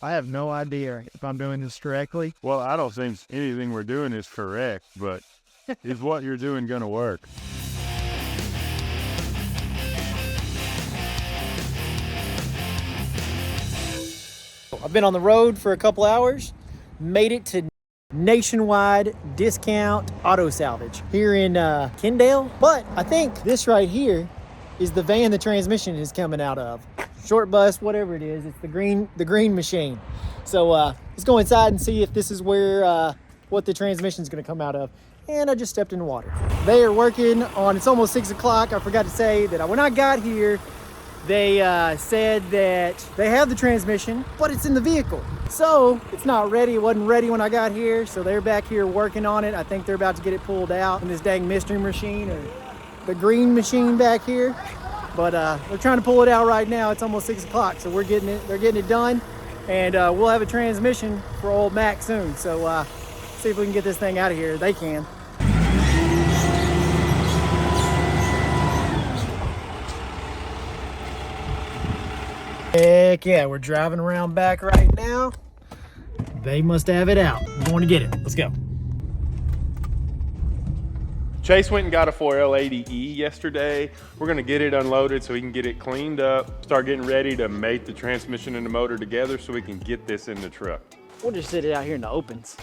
I have no idea if I'm doing this correctly. Well, I don't think anything we're doing is correct, but is what you're doing going to work? I've been on the road for a couple hours, made it to nationwide discount auto salvage here in Kendale. But I think this right here is the van the transmission is coming out of. Short bus, whatever it is, it's the green machine. So let's go inside and see if this is where what the transmission is going to come out of. And I just stepped in the water. They are working on, it's almost 6 o'clock. I forgot to say that when I got here, they said that they have the transmission, but it's in the vehicle. So it's not ready. It wasn't ready when I got here. So they're back here working on it. I think they're about to get it pulled out in this dang mystery machine or the green machine back here. But they're trying to pull it out right now. It's almost 6 o'clock. So they're getting it done. And we'll have a transmission for old Mac soon. So see if we can get this thing out of here. They can. Heck yeah, we're driving around back right now. They must have it out. I'm going to get it. Let's go. Chase went and got a 4L80E yesterday. We're gonna get it unloaded so we can get it cleaned up, start getting ready to mate the transmission and the motor together so we can get this in the truck. We'll just sit it out here in the opens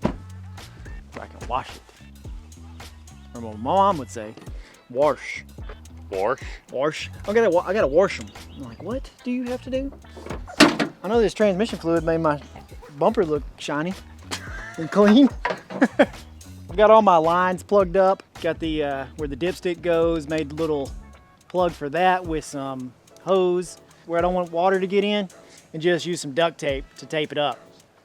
so I can wash it. Or what my mom would say, wash. Wash? Wash. I gotta wash them. I'm like, what do you have to do? I know this transmission fluid made my bumper look shiny and clean. I've got all my lines plugged up. Got the where the dipstick goes, made a little plug for that with some hose where I don't want water to get in, and just use some duct tape to tape it up.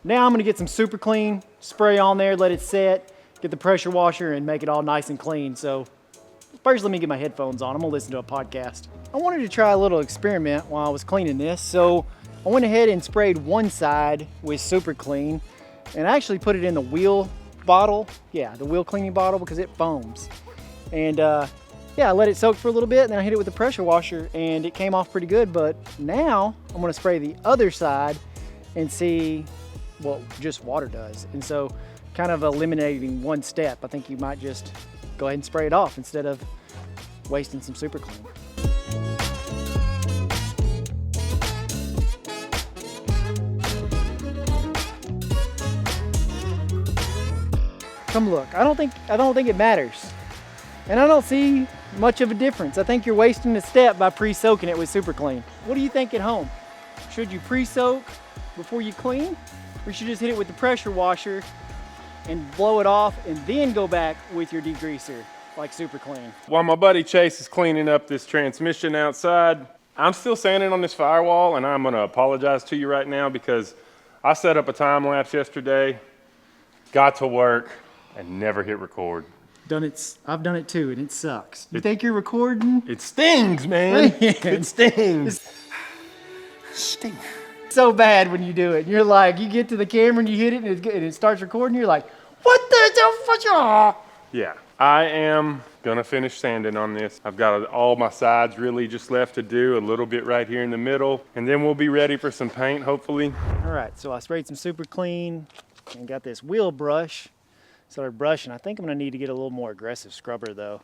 Now I'm gonna get some super clean, spray on there, let it set, get the pressure washer and make it all nice and clean. So first let me get my headphones on. I'm gonna listen to a podcast. I wanted to try a little experiment while I was cleaning this. So I went ahead and sprayed one side with super clean and I actually put it in the wheel bottle. Yeah, the wheel cleaning bottle because it foams. And yeah, I let it soak for a little bit and then I hit it with the pressure washer and it came off pretty good. But now I'm gonna spray the other side and see what just water does. And so kind of eliminating one step. I think you might just go ahead and spray it off instead of wasting some super clean. Come look, I don't think it matters. And I don't see much of a difference. I think you're wasting a step by pre-soaking it with super clean. What do you think at home? Should you pre-soak before you clean? Or should you just hit it with the pressure washer and blow it off and then go back with your degreaser like super clean? While my buddy Chase is cleaning up this transmission outside, I'm still sanding on this Firewall and I'm gonna apologize to you right now because I set up a time lapse yesterday, got to work, and never hit record. I've done it too and it sucks. You think you're recording? It stings, man. It stings. Stings. So bad when you do it. You're like, you get to the camera and you hit it and it starts recording. You're like, what the fuck? Yeah, I am gonna finish sanding on this. I've got all my sides really just left to do, a little bit right here in the middle, and then we'll be ready for some paint, hopefully. All right, so I sprayed some super clean and got this wheel brush. Started brushing. I think I'm gonna need to get a little more aggressive scrubber though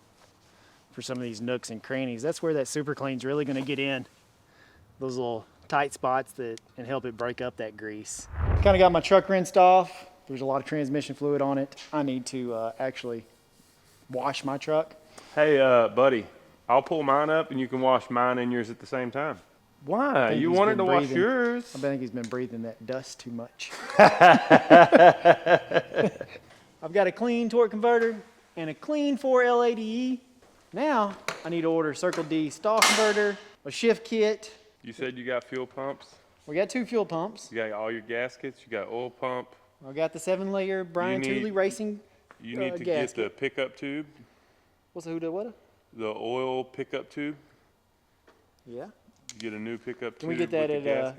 for some of these nooks and crannies. That's where that super clean's really gonna get in. Those little tight spots and help it break up that grease. Kind of got my truck rinsed off. There's a lot of transmission fluid on it. I need to actually wash my truck. Hey, buddy, I'll pull mine up and you can wash mine and yours at the same time. Why? You wanted to wash yours? I think he's been breathing that dust too much. I've got a clean torque converter and a clean 4L80E. Now I need to order Circle D stall converter, a shift kit. You said you got fuel pumps? We got 2 fuel pumps. You got all your gaskets, you got oil pump. I got the 7-layer Brian Tooley Racing You need to get the pickup tube. What's the who did what? The oil pickup tube. Yeah. You get a new pickup tube. Can we get that at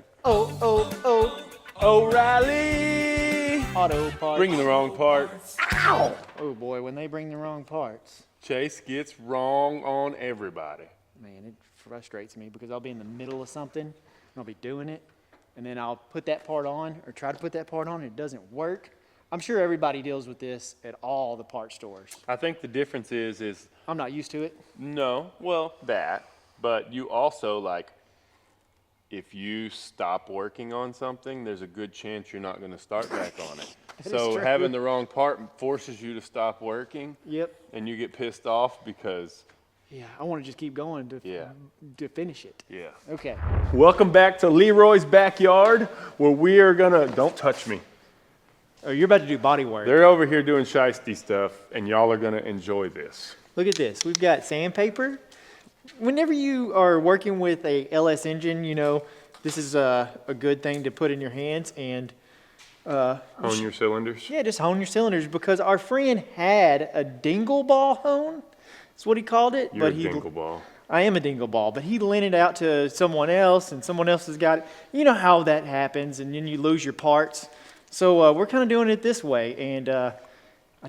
O'Reilly Auto Parts? Bringing the wrong parts. Ow! Oh boy, when they bring the wrong parts. Chase gets wrong on everybody. Man, it frustrates me because I'll be in the middle of something and I'll be doing it and then I'll put that part on or try to put that part on and it doesn't work. I'm sure everybody deals with this at all the part stores. I think the difference is I'm not used to it. no, well, that, but you also, like, if you stop working on something, there's a good chance you're not going to start back on it. So true. having the wrong part forces you to stop working. Yep. And you get pissed off because, Yeah, I want to just keep going to finish it. yeah. Okay. Welcome back to Leroy's Backyard, where we are gonna, don't touch me. Oh, you're about to do body work. They're over here doing shiesty stuff, and y'all are gonna enjoy this. Look at this. We've got sandpaper. Whenever you are working with a LS engine, you know, this is a good thing to put in your hands and Hone your cylinders. yeah, just hone your cylinders, because our friend had a dingle ball hone. That's what he called it. You're but a he, dingle ball. I am a dingle ball, but he lent it out to someone else, and someone else has got it. You know how that happens, and then you lose your parts. So we're kind of doing it this way, and I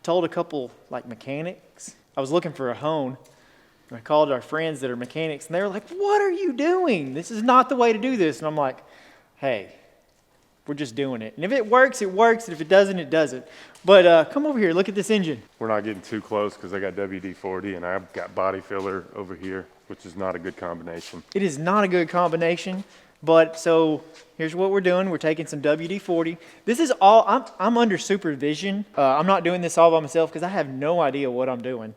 told a couple like mechanics. I was looking for a hone. I called our friends that are mechanics, and they were like, "What are you doing? This is not the way to do this." And I'm like, "Hey, we're just doing it. And if it works, it works. And if it doesn't, it doesn't." But come over here. Look at this engine. We're not getting too close because I got WD-40 and I've got body filler over here, which is not a good combination. It is not a good combination. But so here's what we're doing. We're taking some WD-40. This is all, I'm under supervision. I'm not doing this all by myself because I have no idea what I'm doing.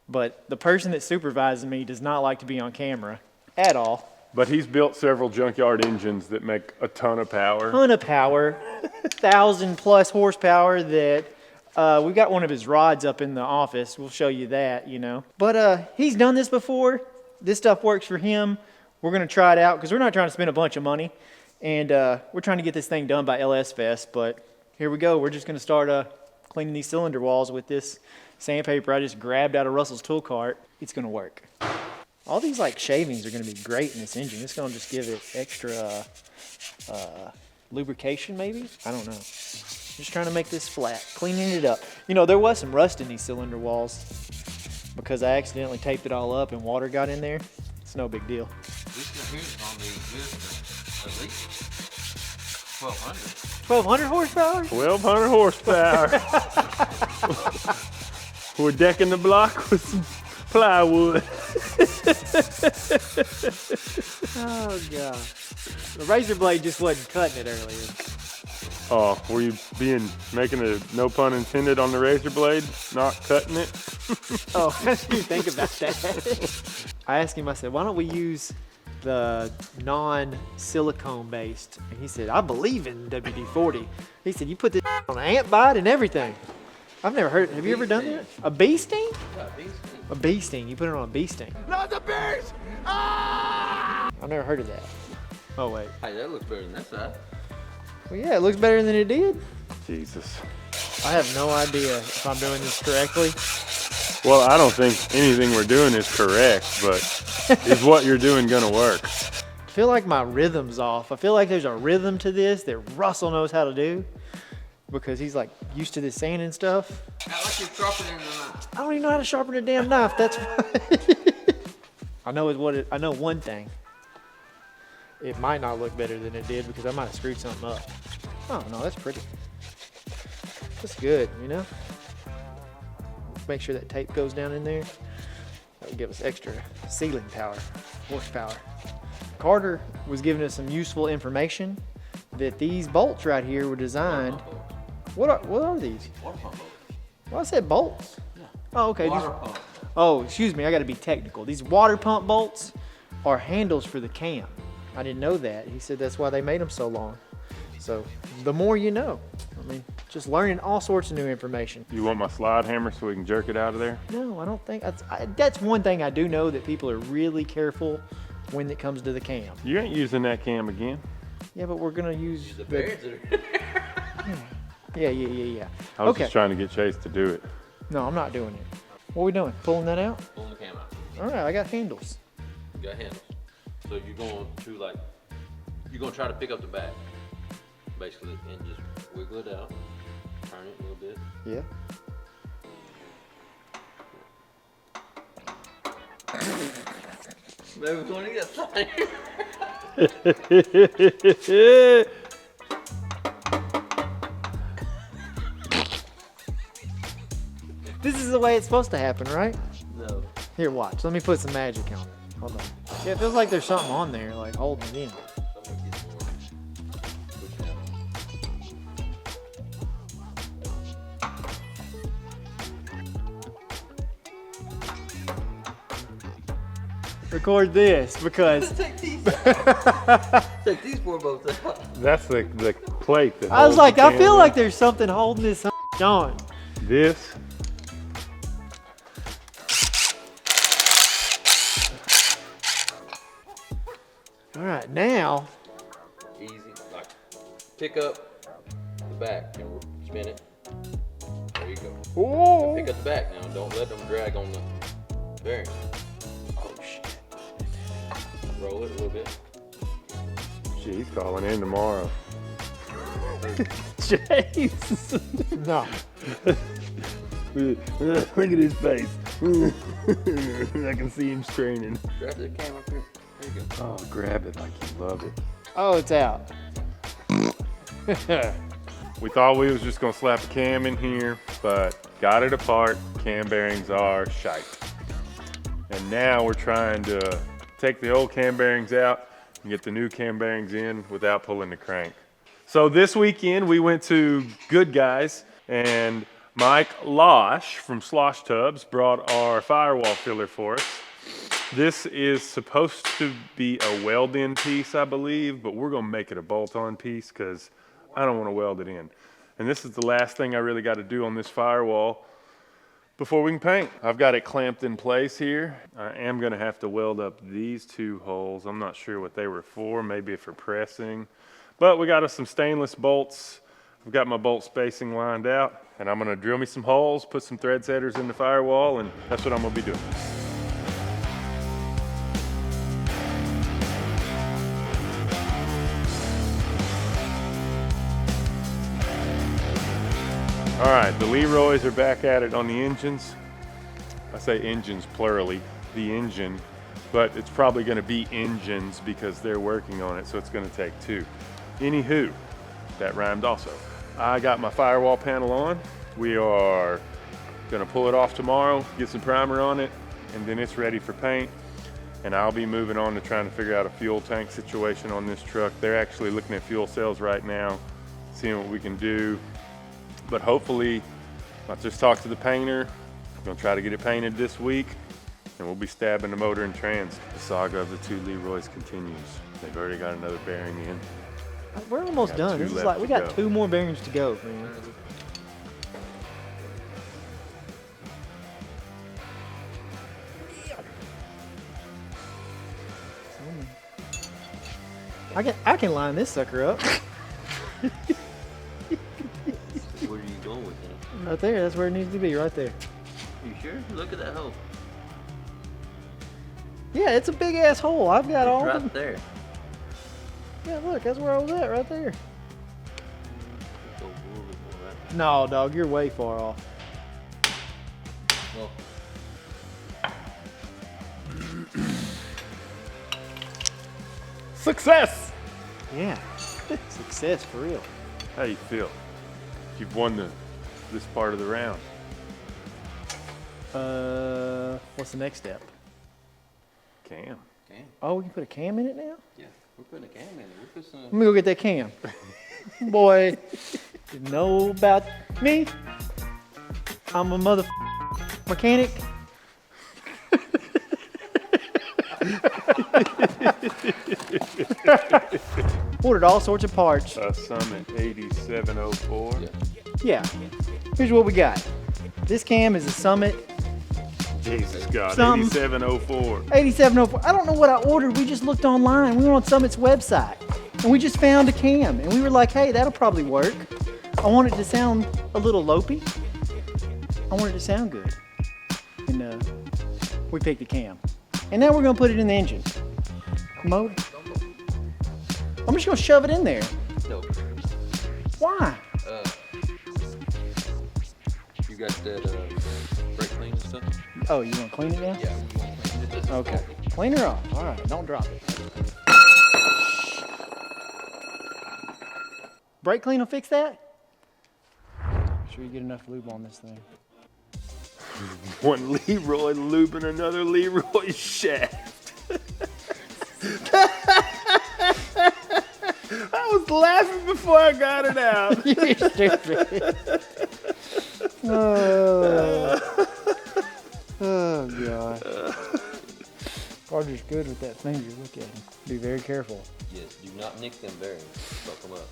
But the person that's supervising me does not like to be on camera at all. But he's built several junkyard engines that make a ton of power. Ton of power, 1,000+ horsepower that we've got one of his rods up in the office. We'll show you that, you know. But he's done this before. This stuff works for him. We're going to try it out because we're not trying to spend a bunch of money. And we're trying to get this thing done by LS Fest. But here we go. We're just going to start cleaning these cylinder walls with this sandpaper I just grabbed out of Russell's tool cart. It's going to work. All these like shavings are going to be great in this engine. It's going to just give it extra lubrication maybe? I don't know. Just trying to make this flat, cleaning it up. You know, there was some rust in these cylinder walls because I accidentally taped it all up and water got in there. It's no big deal. This right here is going to be good at least 1,200. 1,200 horsepower? 1,200 horsepower. We're decking the block with some plywood. Oh, God. The razor blade just wasn't cutting it earlier. Oh, were you making a no pun intended on the razor blade, not cutting it? Oh, how did you think about that? I asked him, I said, why don't we use the non-silicone based? And he said, I believe in WD-40. He said, you put this on an ant bite and everything. I've never heard, have you ever done that? A bee sting? Yeah, bee sting. A bee sting, you put it on a bee sting. Not the bears! Ah! I've never heard of that. Oh, wait. Hey, that looks better than that side. Well, yeah, it looks better than it did. Jesus. I have no idea if I'm doing this correctly. Well, I don't think anything we're doing is correct, but is what you're doing gonna work? I feel like my rhythm's off. I feel like there's a rhythm to this that Russell knows how to do because he's like used to this sanding stuff. I like you sharpening the knife. I don't even know how to sharpen a damn knife. That's I know I know one thing. It might not look better than it did because I might have screwed something up. Oh no, that's pretty. That's good, you know? Make sure that tape goes down in there. That would give us extra sealing power, horsepower. Carter was giving us some useful information that these bolts right here were designed. What are these? Water pump bolts. Well, I said bolts. Yeah. Oh, okay. Water pump. Oh, excuse me. I got to be technical. These water pump bolts are handles for the cam. I didn't know that. He said that's why they made them so long. So the more you know. I mean, just learning all sorts of new information. You want my slide hammer so we can jerk it out of there? No, I don't think that's one thing I do know, that people are really careful when it comes to the cam. You ain't using that cam again. Yeah, but we're gonna use The bears that are yeah. I was Okay. just trying to get Chase to do it. No, I'm not doing it. What are we doing? Pulling that out? pulling the cam out. All right, I got handles. You got handles. So you're going to try to pick up the back, basically, and just wiggle it out, turn it a little bit. Yeah. Maybe we're going to get something. This is the way it's supposed to happen, right? No. Here, watch. Let me put some magic on it. Hold on. Yeah, it feels like there's something on there, like holding it in. Record this because Take these four bolts out. That's the plate that I was holds like, the I feel camera. like there's something holding this on. This. All right, now. Easy. Like, pick up the back and spin it. There you go. Oh, Pick up the back now. Don't let them drag on the bearing. oh shit. Roll it a little bit. Gee, he's calling in tomorrow. Jeez. No. Look at his face. I can see him straining. Grab the camera up here. There you go. Oh, grab it like you love it. Oh, it's out. We thought we was just gonna slap a cam in here, but got it apart. Cam bearings are shite. And now we're trying to take the old cam bearings out and get the new cam bearings in without pulling the crank. So this weekend we went to Good Guys, and Mike Losh from Slosh Tubs brought our firewall filler for us. This is supposed to be a weld-in piece, I believe, but we're gonna make it a bolt-on piece because I don't want to weld it in. And this is the last thing I really got to do on this firewall before we can paint. I've got it clamped in place here. I am gonna have to weld up these two holes. I'm not sure what they were for, maybe for pressing. But we got us some stainless bolts. I've got my bolt spacing lined out, and I'm gonna drill me some holes, put some thread setters in the firewall, and that's what I'm gonna be doing. All right, the Leroys are back at it on the engines. I say engines plurally, the engine, but it's probably gonna be engines because they're working on it, so it's gonna take two. Anywho, that rhymed also. I got my firewall panel on. We are gonna pull it off tomorrow, get some primer on it, and then it's ready for paint. And I'll be moving on to trying to figure out a fuel tank situation on this truck. They're actually looking at fuel cells right now, seeing what we can do. But hopefully, I'll just talk to the painter. I'm gonna try to get it painted this week, and we'll be stabbing the motor and trans. The saga of the two Leroys continues. They've already got another bearing in. We're almost Got done. two This is left like we to got go. 2 more bearings to go, man. I can line this sucker up. Where are you going with that? Right there, that's where it needs to be, right there. You sure? Look at that hole. Yeah, it's a big ass hole. I've got all It's of them. right there. Yeah, look, that's where I was at, right there. Go a little bit more right. No, dog, you're way far off. Well, Success! Yeah, success for real. How you feel? You've won this part of the round. What's the next step? Cam. cam. Oh, we can put a cam in it now? Yeah, we're putting a cam in it. We're putting some. Let me go get that cam. Boy, you know about me? I'm a mother mechanic. Ordered all sorts of parts. Summit 8704. Yeah. Yeah. Here's what we got. This cam is a Summit Jesus God, Some- 8704. 8704. I don't know what I ordered. We just looked online. We went on Summit's website. And we just found a cam. And we were like, hey, that'll probably work. I want it to sound a little lopey. I want it to sound good. And we picked the cam. And now we're going to put it in the engine. Motor. I'm just going to shove it in there. No. Why? You got that brake clean and stuff? Oh, you want to clean it now? Yeah. You want to clean it? Okay. Clean her off. All right. Don't drop it. Brake clean will fix that? Make sure you get enough lube on this thing. One Leroy lubing another Leroy shaft. I was laughing before I got it out. You're stupid. Oh God. Carter's good with that finger. Look at him. Be very careful. Yes, do not nick them bearings. Fuck them up.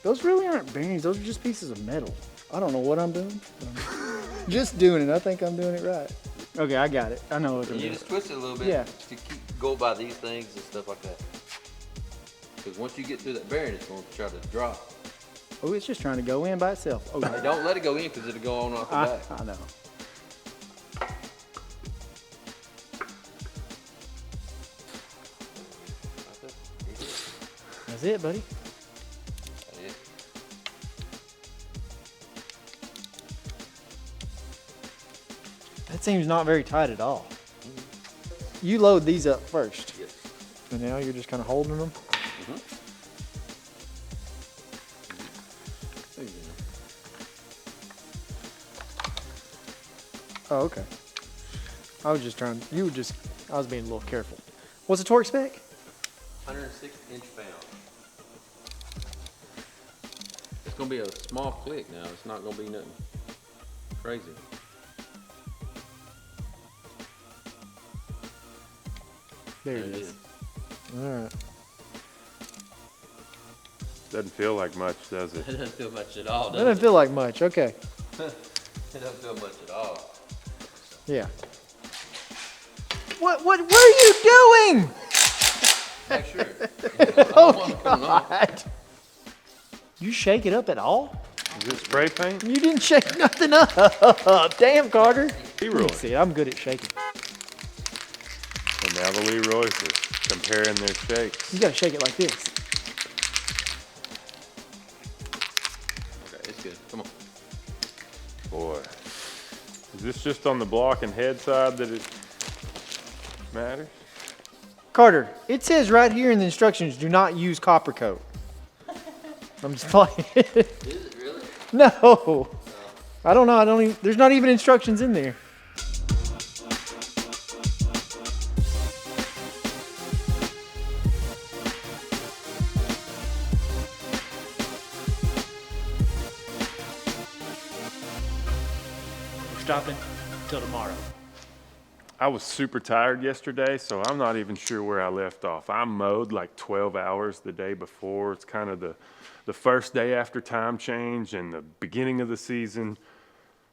Those really aren't bearings. Those are just pieces of metal. I don't know what I'm doing. But I'm just doing it. I think I'm doing it right. Okay, I got it. I know what I'm And you doing. just twist it a little bit Yeah. to go by these things and stuff like that. Because once you get through that bearing, it's going to try to drop. Oh, it's just trying to go in by itself. Oh, Hey, don't let it go in because it'll go on off the back. I know. That's it, buddy. That's it. That seems not very tight at all. You load these up first. Yes. And now you're just kind of holding them. Oh, okay. I was just trying, I was being a little careful. What's the torque spec? 106 inch-pound. It's going to be a small click now. It's not going to be nothing crazy. There it is. All right. Doesn't feel like much, does it? It doesn't feel much at all, That does doesn't it? feel like much. Okay. It doesn't feel much at all. Yeah. What are you doing? Make sure. Oh, God. You shake it up at all? Is it spray paint? You didn't shake nothing up. Damn, Carter. Leroy. Let me see. I'm good at shaking. And now the Leroys are comparing their shakes. You got to shake it like this. Okay, it's good. Come on. Boy. Is this just on the block and head side that it matters? Carter, it says right here in the instructions, do not use copper coat. I'm just playing. Is it really? No. I don't know. There's not even instructions in there. We're stopping till tomorrow. I was super tired yesterday, so I'm not even sure where I left off. I mowed like 12 hours the day before. It's kind of the first day after time change and the beginning of the season.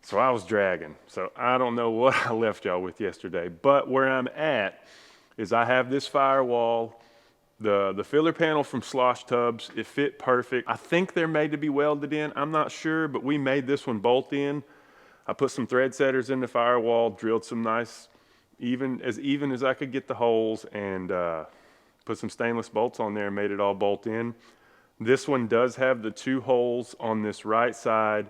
So I was dragging. So I don't know what I left y'all with yesterday, but where I'm at is I have this Firewall, the filler panel from Slosh Tubs. It fit perfect. I think they're made to be welded in. I'm not sure, but we made this one bolt in. I put some thread setters in the Firewall, drilled some nice, even as I could get the holes, and put some stainless bolts on there and made it all bolt in. This one does have the 2 holes on this right side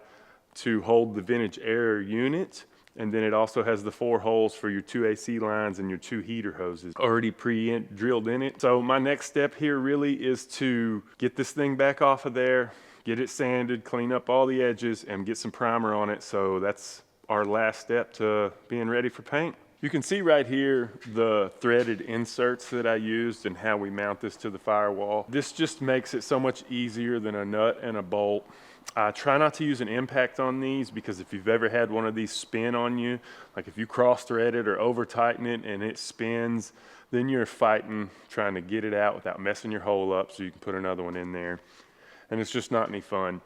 to hold the vintage air unit, and then it also has the 4 holes for your 2 AC lines and your 2 heater hoses already drilled in it. So my next step here really is to get this thing back off of there, get it sanded, clean up all the edges, and get some primer on it. So that's our last step to being ready for paint. You can see right here the threaded inserts that I used and how we mount this to the Firewall. This just makes it so much easier than a nut and a bolt. I try not to use an impact on these because if you've ever had one of these spin on you, like if you cross thread it or over tighten it and it spins, then you're fighting trying to get it out without messing your hole up so you can put another one in there. And it's just not any fun.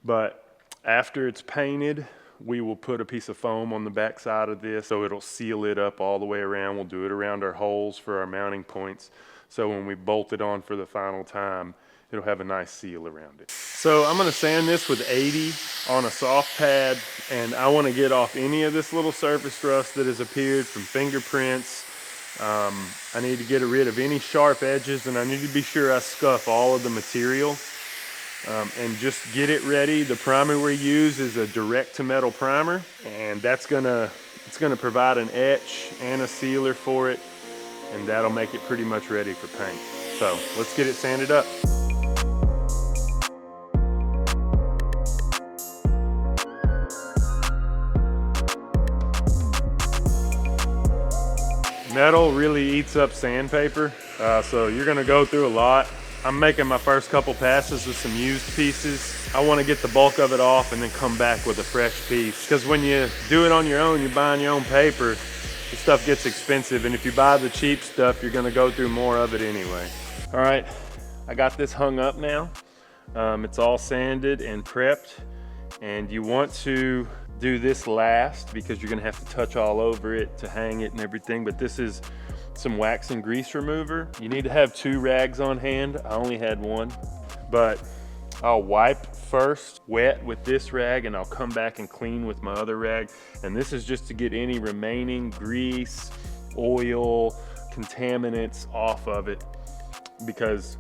But after it's painted, we will put a piece of foam on the back side of this so it'll seal it up all the way around. We'll do it around our holes for our mounting points. So when we bolt it on for the final time, it'll have a nice seal around it. So I'm gonna sand this with 80 on a soft pad, and I wanna get off any of this little surface rust that has appeared from fingerprints. I need to get rid of any sharp edges, and I need to be sure I scuff all of the material. And just get it ready. The primer we use is a direct to metal primer, and it's gonna provide an etch and a sealer for it, and that'll make it pretty much ready for paint. So let's get it sanded up. Metal really eats up sandpaper, so you're gonna go through a lot. I'm making my first couple passes with some used pieces. I wanna get the bulk of it off and then come back with a fresh piece. Because when you do it on your own, you're buying your own paper, the stuff gets expensive, and if you buy the cheap stuff, you're gonna go through more of it anyway. All right, I got this hung up now. It's all sanded and prepped, and you want to do this last because you're gonna have to touch all over it to hang it and everything, but this is some wax and grease remover. You need to have 2 rags on hand. I only had 1, but I'll wipe first wet with this rag and I'll come back and clean with my other rag. And this is just to get any remaining grease, oil, contaminants off of it, because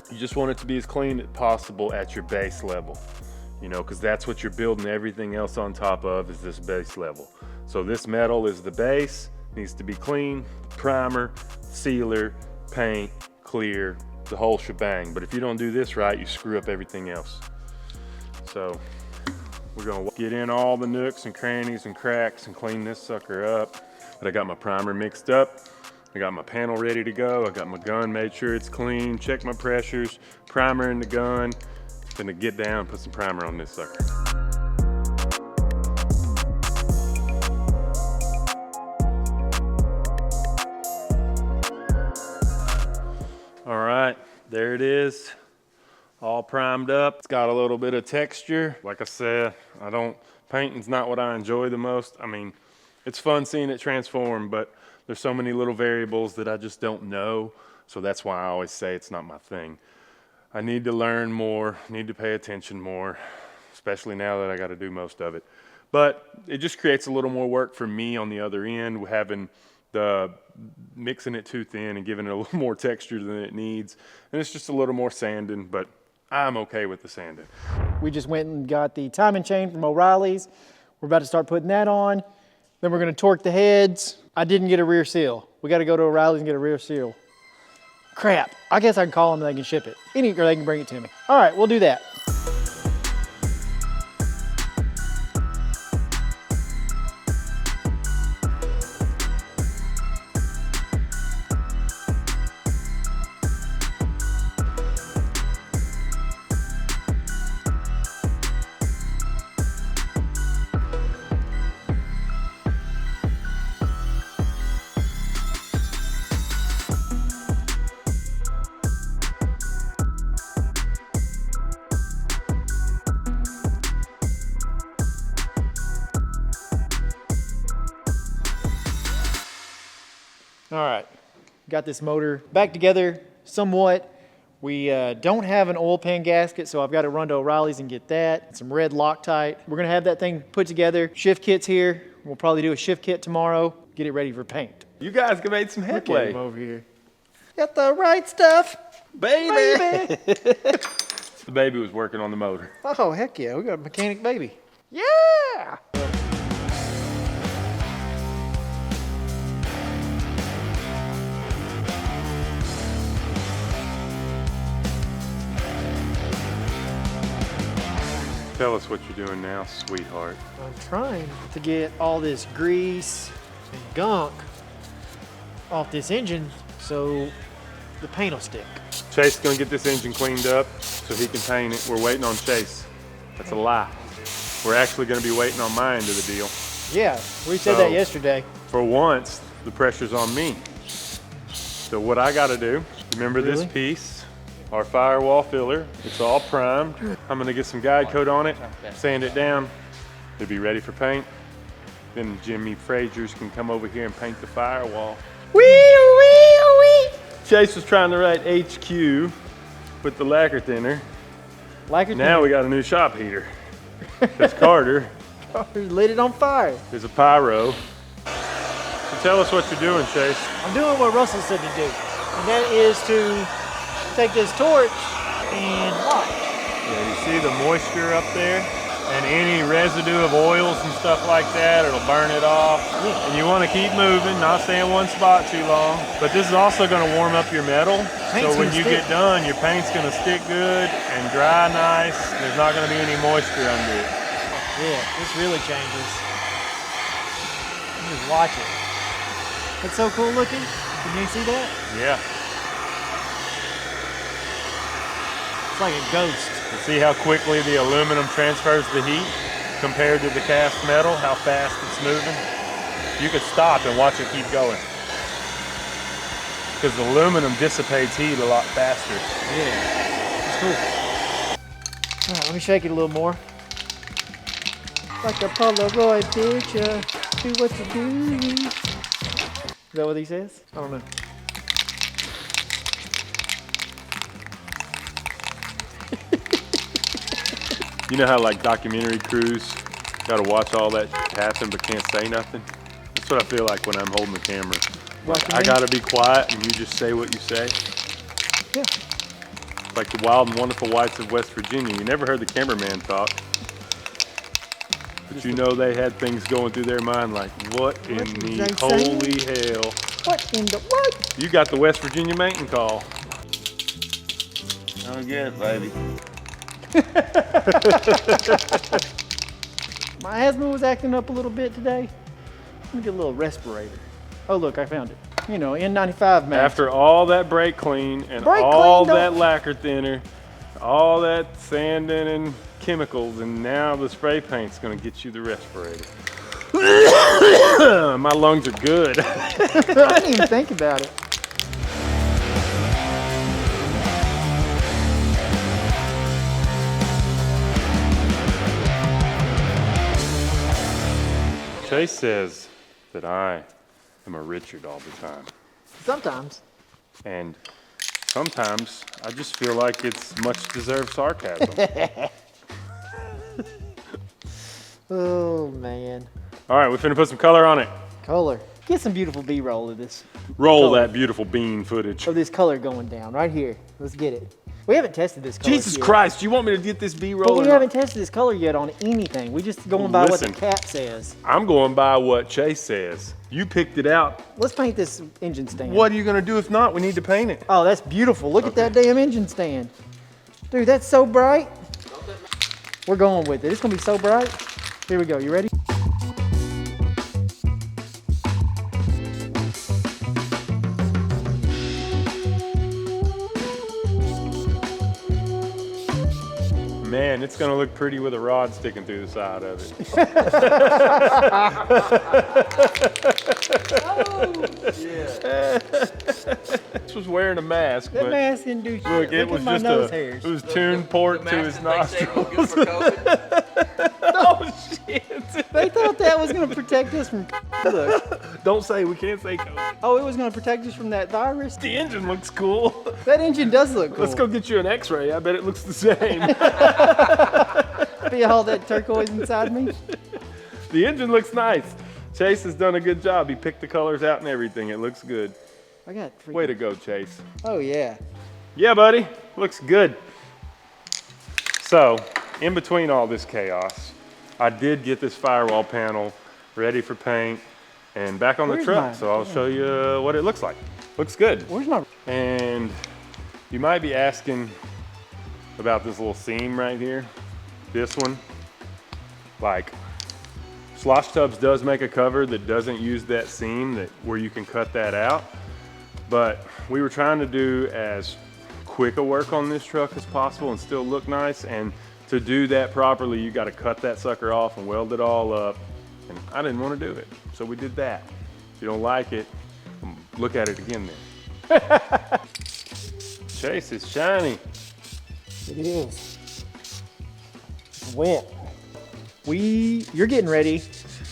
you just want it to be as clean as possible at your base level, you know, because that's what you're building everything else on top of, is this base level. So this metal is the base, needs to be clean, primer, sealer, paint, clear, the whole shebang. But if you don't do this right, you screw up everything else. So we're gonna get in all the nooks and crannies and cracks and clean this sucker up. But I got my primer mixed up. I got my panel ready to go. I got my gun, made sure it's clean, check my pressures, primer in the gun. Gonna get down, put some primer on this sucker. All right, there it is, all primed up. It's got a little bit of texture. Like I said, painting's not what I enjoy the most. I mean, it's fun seeing it transform, but there's so many little variables that I just don't know. So that's why I always say it's not my thing. I need to learn more, need to pay attention more, especially now that I got to do most of it. But it just creates a little more work for me on the other end, having the mixing it too thin and giving it a little more texture than it needs. And it's just a little more sanding, but I'm okay with the sanding. We just went and got the timing chain from O'Reilly's. We're about to start putting that on. Then we're gonna torque the heads. I didn't get a rear seal. We gotta go to O'Reilly's and get a rear seal. Crap, I guess I can call them and they can ship it. Or they can bring it to me. All right, we'll do that. All right, got this motor back together somewhat. We don't have an oil pan gasket, so I've got to run to O'Reilly's and get that. Some red Loctite. We're gonna have that thing put together. Shift kit's here. We'll probably do a shift kit tomorrow, get it ready for paint. You guys have made some Look at headway. him over here. Got the right stuff, baby. The baby was working on the motor. Oh, heck yeah, we got a mechanic baby. Yeah! Tell us what you're doing now, sweetheart. I'm trying to get all this grease and gunk off this engine so the paint will stick. Chase is gonna get this engine cleaned up so he can paint it. We're waiting on Chase. That's a lie. We're actually gonna be waiting on my end of the deal. Yeah, we said that yesterday. For once, the pressure's on me. So what I gotta do, remember this piece, our Firewall filler, it's all primed. I'm gonna get some guide coat on it, sand it down, it'll be ready for paint. Then Jimmy Fraziers can come over here and paint the Firewall. Wee! Chase was trying to write HQ with the lacquer thinner. Now we got a new shop heater. Because Carter lit it on fire. is a pyro. So tell us what you're doing, Chase. I'm doing what Russell said to do, and that is to take this torch and watch. Yeah, you see the moisture up there? And any residue of oils and stuff like that, it'll burn it off. Yeah. And you want to keep moving, not stay in one spot too long. But this is also going to warm up your metal. Paint's so when gonna you stick. get done, your paint's going to stick good and dry nice. There's not going to be any moisture under it. Yeah, this really changes. You just watch it. It's so cool looking. Can you see that? Yeah. It's like a ghost. You see how quickly the aluminum transfers the heat compared to the cast metal, how fast it's moving? You could stop and watch it keep going. Because the aluminum dissipates heat a lot faster. Yeah, it's cool. All right, let me shake it a little more. Like a Polaroid picture, do what you do. Is that what he says? I don't know. You know how like documentary crews gotta watch all that happen but can't say nothing? That's what I feel like when I'm holding the camera. Like, I gotta be quiet and you just say what you say. Yeah. It's like the wild and wonderful whites of West Virginia. You never heard the cameraman talk. But you know they had things going through their mind like, what in the holy hell? What in the what? You got the West Virginia mating call. Don't get it, baby. My asthma was acting up a little bit today. Let me get a little respirator. Oh look, I found it. You know, N95 mask. After all that brake clean and Brake all clean, that lacquer thinner, all that sanding and chemicals, and now the spray paint's gonna get you the respirator. My lungs are good. I didn't even think about it. Chase says that I am a Richard all the time. Sometimes. And sometimes I just feel like it's much deserved sarcasm. Oh man. All right, we finna put some color on it. Color. Get some beautiful B-roll of this. Roll Color. that beautiful bean footage. Of this color going down right here. Let's get it. We haven't tested this color Jesus yet. Christ, you want me to get this But B-roll? we haven't tested this color yet on anything. We just going by what Listen. the cap says. I'm going by what Chase says. You picked it out. Let's paint this engine stand. What are you gonna do if not? We need to paint it. Oh, that's beautiful. Look at that damn engine stand. Dude, that's so bright. We're going with it. It's gonna be so bright. Here we go. You ready? Man, it's gonna look pretty with a rod sticking through the side of it. This was wearing a mask, That but mask didn't do shit. look, it Look was at my just nose a, hairs. it was tuned port to his nostrils. Good for COVID. Oh shit! They thought that was gonna protect us from look. Don't say, we can't say COVID. Oh, it was gonna protect us from that virus? The engine looks cool. That engine does look cool. Let's go get you an x-ray. I bet it looks the same. See all that turquoise inside me? The engine looks nice. Chase has done a good job. He picked the colors out and everything. It looks good. I got freaking... Way to go, Chase. Oh yeah. Yeah, buddy. Looks good. So, in between all this chaos, I did get this firewall panel ready for paint and back on the Where's truck. mine? So I'll show you what it looks like. Looks good. Where's my... And you might be asking about this little seam right here. This one. Like, Slosh Tubs does make a cover that doesn't use that seam where you can cut that out. But we were trying to do as quick a work on this truck as possible and still look nice. And to do that properly, you got to cut that sucker off and weld it all up. And I didn't want to do it, so we did that. If you don't like it, look at it again then. Chase is shiny. It is. It's wet. You're getting ready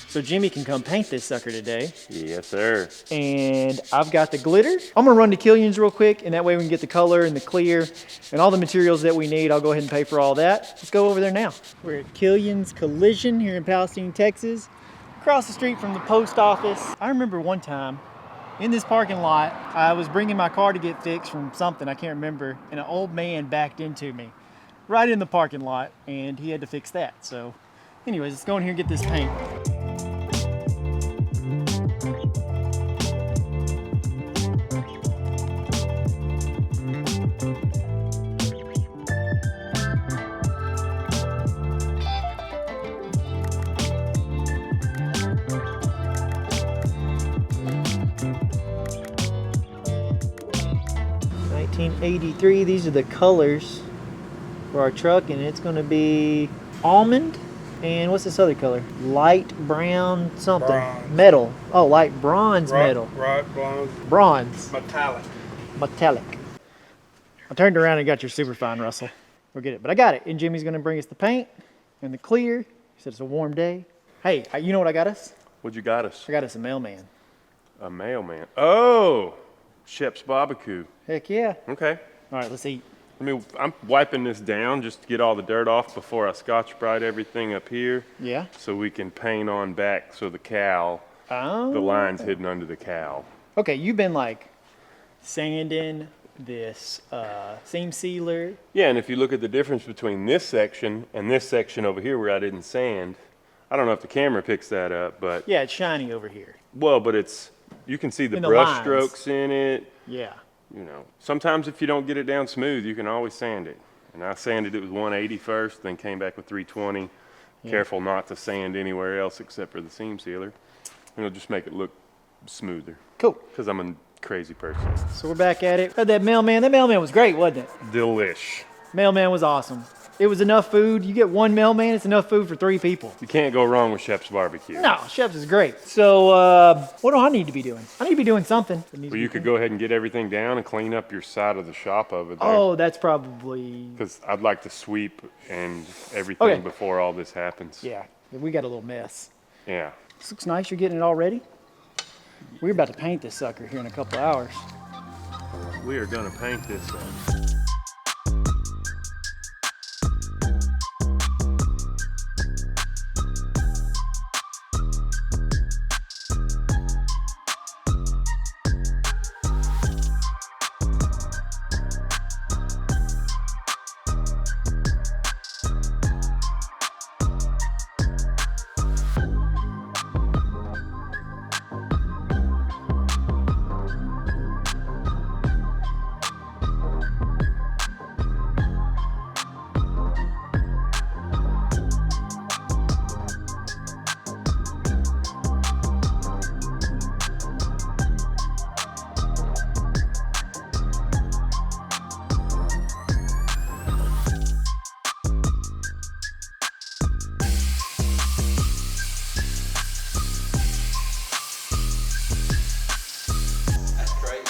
so Jimmy can come paint this sucker today. Yes, sir. And I've got the glitter. I'm gonna run to Killians real quick, and that way we can get the color and the clear and all the materials that we need. I'll go ahead and pay for all that. Let's go over there now. We're at Killions Collision here in Palestine, Texas, across the street from the post office. I remember one time in this parking lot, I was bringing my car to get fixed from something, I can't remember, and an old man backed into me right in the parking lot, and he had to fix that. So anyways, let's go in here and get this paint. 1983. These are the colors for our truck, and it's gonna be almond. And what's this other color? Light brown something. Bronze. Metal. Oh, light bronze metal. Right, blonde. Bronze. Metallic. Metallic. I turned around and got your superfine, Russell. Forget it. But I got it. And Jimmy's gonna bring us the paint and the clear. He said it's a warm day. Hey, you know what I got us? What'd you got us? I got us a mailman. A mailman. Oh, Shep's Barbecue. Heck yeah. Okay. All right, let's eat. I'm wiping this down just to get all the dirt off before I Scotch-Brite everything up here. Yeah. So we can paint on back so the cowl, Oh. the line's hidden under the cowl. Okay, you've been like sanding this seam sealer. Yeah, and if you look at the difference between this section and this section over here where I didn't sand, I don't know if the camera picks that up, but Yeah, it's shiny over here. well, but you can see the In the brush lines. strokes in it. Yeah. You know, sometimes if you don't get it down smooth, you can always sand it. And I sanded it with 180 first, then came back with 320. Yeah. Careful not to sand anywhere else except for the seam sealer. And it'll just make it look smoother. Cool. Because I'm a crazy person. So we're back at it. Had that mailman. That mailman was great, wasn't it? Delish. Mailman was awesome. It was enough food. You get one mailman, it's enough food for 3 people. You can't go wrong with Shep's Barbecue. No, Chef's is great. So what do I need to be doing? I need to be doing something. Well, you could go ahead and get everything down and clean up your side of the shop over there. Oh, that's probably, Because I'd like to sweep and everything Okay. before all this happens. yeah, we got a little mess. Yeah. This looks nice. You're getting it all ready? We're about to paint this sucker here in a couple hours. We are going to paint this up. That's crazy.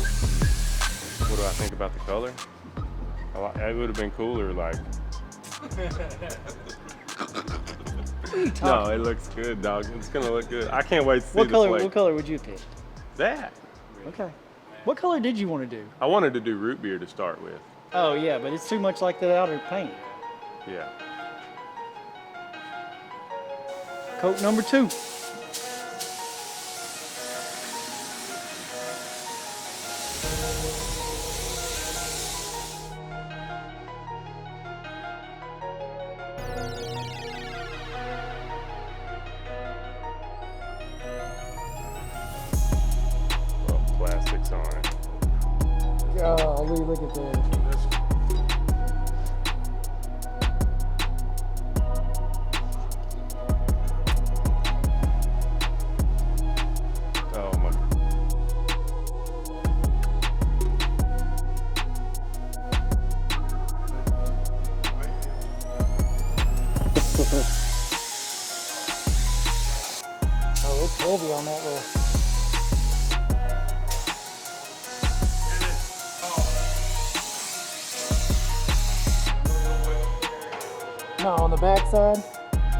What do I think about the color? It would have been cooler, like. No, it looks good, dog. It's gonna look good. I can't wait to see What the color? plate. What color would you pick? That. Okay. What color did you want to do? I wanted to do root beer to start with. Oh yeah, but it's too much like the outer paint. Yeah. Coat number 2. Well, plastics on it. Golly, look at this. Oh my. Oh, it's heavy on that little. No, on the back side,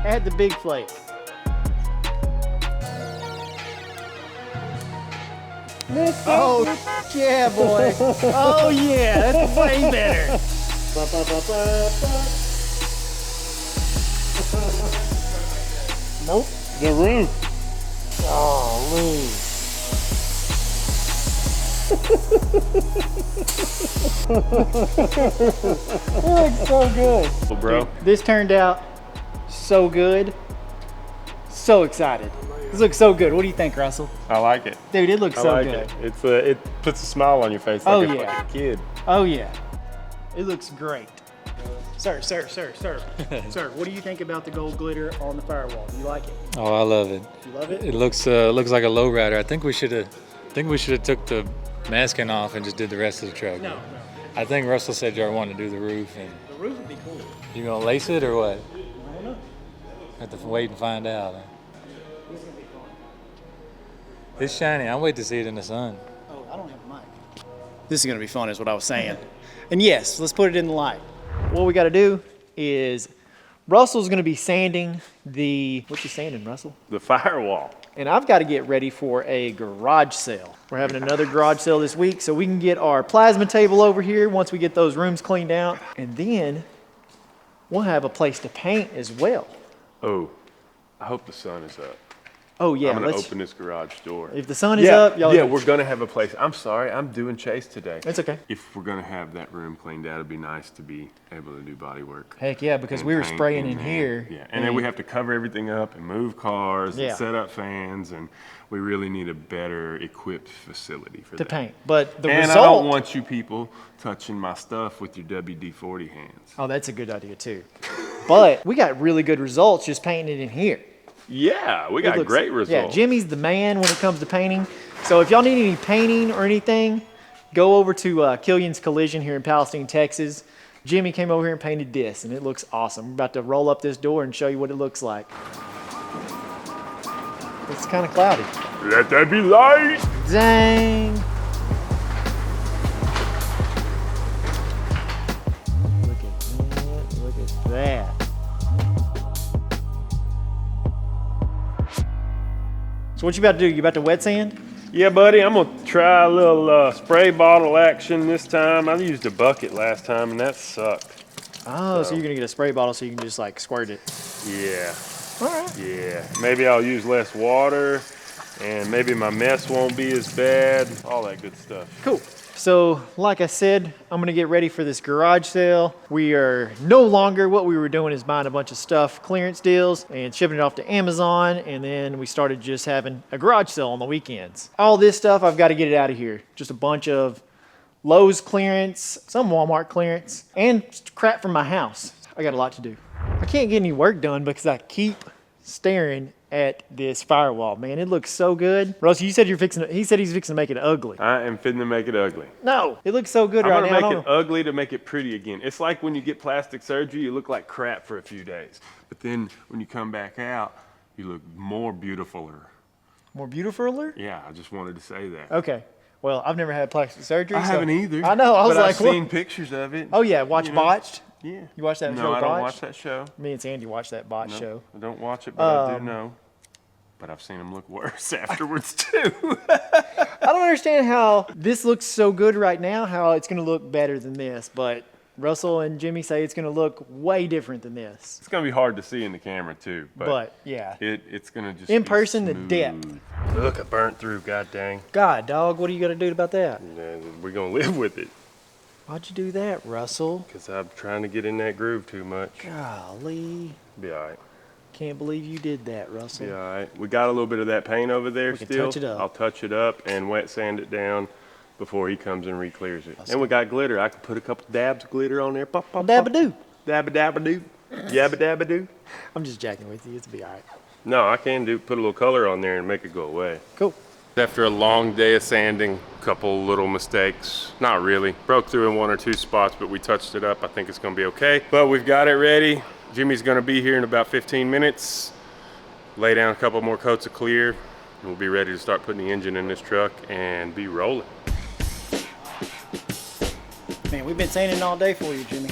add the big flake. Oh, yeah, boy. Oh, yeah, that's way better. Nope. The roof. Oh, Lee. It looks so good. Well, bro. This turned out so good. so excited. This looks so good. What do you think, Russell? I like it. Dude, it looks I so like good. it. It puts a smile on your face like Oh, a yeah. fucking kid. Oh yeah, it looks great. Sir, sir, what do you think about the gold glitter on the firewall? Do you like it? Oh, I love it. You love it? It looks like a lowrider. I think we should have took the masking off and just did the rest of the truck. No. I think Russell said y'all wanted to do the roof, and The roof would be cool. you gonna lace it or what? I don't know. Have to wait and find out. Huh? This is gonna be fun. It's shiny. I'll wait to see it in the sun. Oh, I don't have a mic. This is gonna be fun, is what I was saying. And yes, let's put it in the light. What we gotta do is Russell's gonna be sanding what's he sanding, Russell? The firewall. And I've got to get ready for a garage sale. We're having another garage sale this week, so we can get our plasma table over here once we get those rooms cleaned out. And then we'll have a place to paint as well. Oh, I hope the sun is up. Oh yeah, I'm gonna open this garage door. if the sun is up, y'all. Yeah, we're gonna have a place. I'm sorry, I'm doing Chase today. It's okay. If we're gonna have that room cleaned out, it'd be nice to be able to do body work. Heck yeah, because and we were paint spraying in there. here. Yeah, and then we have to cover everything up and move cars Yeah. and set up fans, and we really need a better equipped facility for to that. paint. But the And result. I don't want you people touching my stuff with your WD-40 hands. Oh, that's a good idea too. But we got really good results just painting it in here. Yeah, we It got looks- great results. Yeah, Jimmy's the man when it comes to painting. So if y'all need any painting or anything, go over to Killions Collision here in Palestine, Texas. Jimmy came over here and painted this, and it looks awesome. We're about to roll up this door and show you what it looks like. It's kind of cloudy. Let that be light. Dang. Look at that. Look at that. So what you about to do? You about to wet sand? Yeah, buddy, I'm gonna try a little spray bottle action this time. I used a bucket last time, and that sucked. Oh, so you're gonna get a spray bottle so you can just like squirt it. Yeah, All right. yeah. Maybe I'll use less water, and maybe my mess won't be as bad. All that good stuff. Cool. So, like I said, I'm gonna get ready for this garage sale. We are no longer, what we were doing is buying a bunch of stuff, clearance deals, and shipping it off to Amazon, and then we started just having a garage sale on the weekends. All this stuff, I've gotta get it out of here. Just a bunch of Lowe's clearance, some Walmart clearance, and crap from my house. I got a lot to do. I can't get any work done because I keep staring at this firewall. Man, it looks so good. Russ, you said he said he's fixing to make it ugly. I am fitting to make it ugly. No, it looks so good I'm right gonna now. I make don't it ugly to make it pretty again. It's like when you get plastic surgery, you look like crap for a few days. But then when you come back out, you look more beautifuler. More beautiful? Yeah, I just wanted to say that. Okay. Well, I've never had plastic surgery. I so- haven't either. I know. I was but like, I've what? seen pictures of it. Oh yeah, watch You know, Botched. Yeah. You watch that no, show, I don't Botched? watch that show. Me and Sandy watched that Botched show. I don't watch it, but I do know. But I've seen them look worse afterwards too. I don't understand how this looks so good right now, how it's going to look better than this, but Russell and Jimmy say it's going to look way different than this. It's gonna be hard to see in the camera too, But yeah. it's gonna just In be person, the smooth. depth. Look, I burnt through. God dang. God, dog, what are you going to do about that? We're gonna live with it Why'd you do that, Russell? because I'm trying to get in that groove too much. Golly. Be all right. Can't believe you did that, Russell. Be all right. We got a little bit of that paint over there We can still. touch it up. I'll touch it up and wet sand it down before he comes and re-clears it. And we got glitter. I could put a couple dabs of glitter on there. Pop, pop, pop. Dabba-doo. Dabba dabba doo. Yabba dabba doo. I'm just jacking with you. It'll be all right. No, I can put a little color on there and make it go away. Cool. After a long day of sanding, couple little mistakes. Not really. Broke through in one or two spots, but we touched it up. I think it's gonna be okay. But we've got it ready. Jimmy's gonna be here in about 15 minutes. Lay down a couple more coats of clear, and we'll be ready to start putting the engine in this truck and be rolling. Man, we've been sanding all day for you, Jimmy.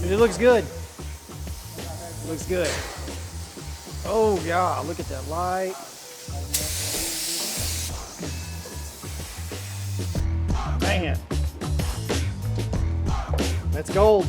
It looks good. It looks good. Oh yeah, look at that light. Man. That's gold.